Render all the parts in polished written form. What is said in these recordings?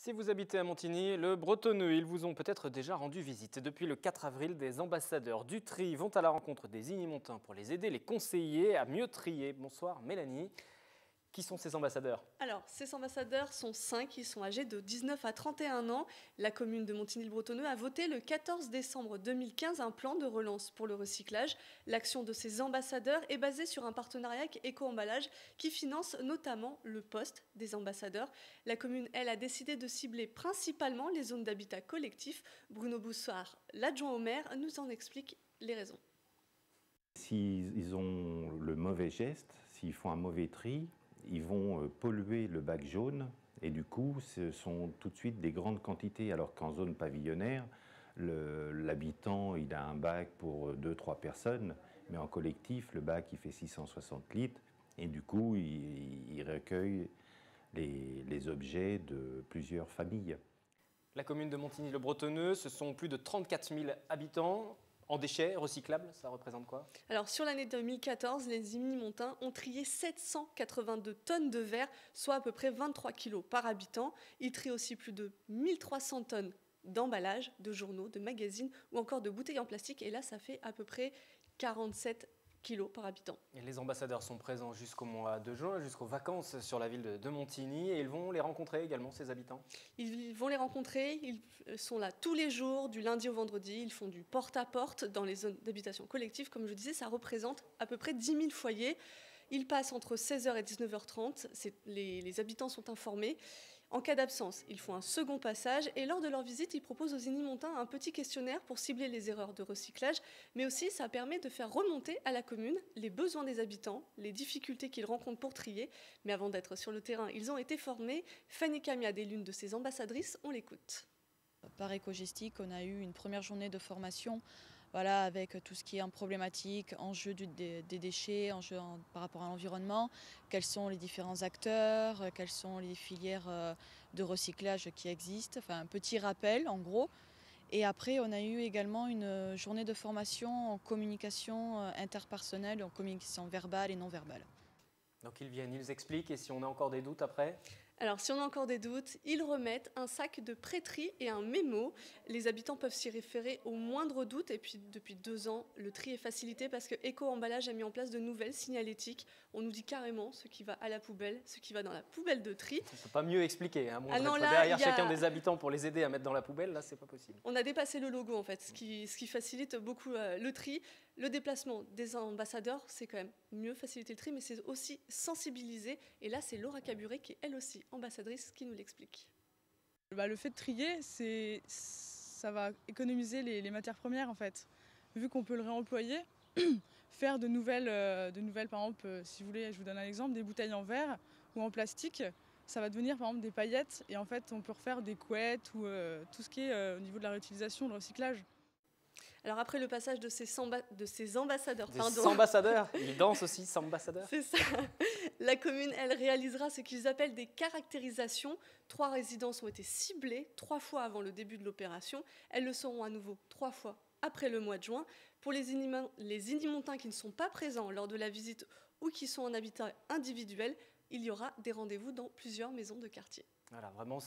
Si vous habitez à Montigny, le Bretonneux, ils vous ont peut-être déjà rendu visite. Depuis le 4 avril, des ambassadeurs du tri vont à la rencontre des Igny-Montins pour les aider, les conseiller à mieux trier. Bonsoir Mélanie. Qui sont ces ambassadeurs? Alors, ces ambassadeurs sont 5, ils sont âgés de 19 à 31 ans. La commune de Montigny-le-Bretonneux a voté le 14 décembre 2015 un plan de relance pour le recyclage. L'action de ces ambassadeurs est basée sur un partenariat avec Éco-emballage qui finance notamment le poste des ambassadeurs. La commune, elle, a décidé de cibler principalement les zones d'habitat collectif. Bruno Boussard, l'adjoint au maire, nous en explique les raisons. S'ils ont le mauvais geste, s'ils font un mauvais tri, ils vont polluer le bac jaune et du coup ce sont tout de suite des grandes quantités, alors qu'en zone pavillonnaire, l'habitant il a un bac pour 2-3 personnes, mais en collectif le bac il fait 660 litres et du coup il recueille les objets de plusieurs familles. La commune de Montigny-le-Bretonneux, ce sont plus de 34 000 habitants. En déchets recyclables, ça représente quoi? Alors, sur l'année 2014, les Igny-Montins ont trié 782 tonnes de verre, soit à peu près 23 kilos par habitant. Ils trient aussi plus de 1300 tonnes d'emballages, de journaux, de magazines ou encore de bouteilles en plastique. Et là, ça fait à peu près 47 kilos par habitant. Et les ambassadeurs sont présents jusqu'au mois de juin, jusqu'aux vacances sur la ville de Montigny, et ils vont les rencontrer également, ces habitants. Ils vont les rencontrer, ils sont là tous les jours, du lundi au vendredi, ils font du porte-à-porte dans les zones d'habitation collective. Comme je disais, ça représente à peu près 10 000 foyers. Ils passent entre 16h et 19h30, les habitants sont informés. En cas d'absence, ils font un second passage et lors de leur visite, ils proposent aux Igny-Montins un petit questionnaire pour cibler les erreurs de recyclage, mais aussi ça permet de faire remonter à la commune les besoins des habitants, les difficultés qu'ils rencontrent pour trier. Mais avant d'être sur le terrain, ils ont été formés. Fanny Camiade est l'une de ces ambassadrices, on l'écoute. Par Écogestique, on a eu une première journée de formation avec tout ce qui est en problématique, enjeux des déchets, par rapport à l'environnement, quels sont les différents acteurs, quelles sont les filières de recyclage qui existent, enfin un petit rappel en gros. Et après, on a eu également une journée de formation en communication interpersonnelle, en communication verbale et non verbale. Donc ils viennent, ils expliquent, et si on a encore des doutes après? Alors, si on a encore des doutes, ils remettent un sac de prêt-tri et un mémo. Les habitants peuvent s'y référer au moindre doute. Et puis, depuis 2 ans, le tri est facilité parce que Éco-emballage a mis en place de nouvelles signalétiques. On nous dit carrément ce qui va à la poubelle, ce qui va dans la poubelle de tri. On ne peut pas mieux expliquer. Hein. Ah non, là, derrière chacun des habitants pour les aider à mettre dans la poubelle, là, c'est pas possible. On a dépassé le logo, en fait, ce qui facilite beaucoup le tri. Le déplacement des ambassadeurs, c'est quand même mieux faciliter le tri, mais c'est aussi sensibiliser. Et là, c'est Laura Caburet qui est elle aussi ambassadrice qui nous l'explique. Le fait de trier, ça va économiser les matières premières en fait. Vu qu'on peut le réemployer, faire de nouvelles, par exemple, si vous voulez, je vous donne un exemple, des bouteilles en verre ou en plastique, ça va devenir par exemple des paillettes et en fait on peut refaire des couettes ou tout ce qui est au niveau de la réutilisation, le recyclage. Alors après le passage de ces ambassadeurs, Des ambassadeurs, ils dansent aussi, ces ambassadeurs. C'est ça. La commune, elle réalisera ce qu'ils appellent des caractérisations. 3 résidences ont été ciblées 3 fois avant le début de l'opération. Elles le seront à nouveau 3 fois après le mois de juin. Pour les Igny-Montins qui ne sont pas présents lors de la visite ou qui sont en habitat individuel, il y aura des rendez-vous dans plusieurs maisons de quartier. Voilà, vraiment,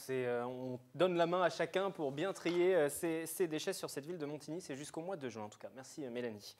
on donne la main à chacun pour bien trier ces déchets sur cette ville de Montigny. C'est jusqu'au mois de juin, en tout cas. Merci Mélanie.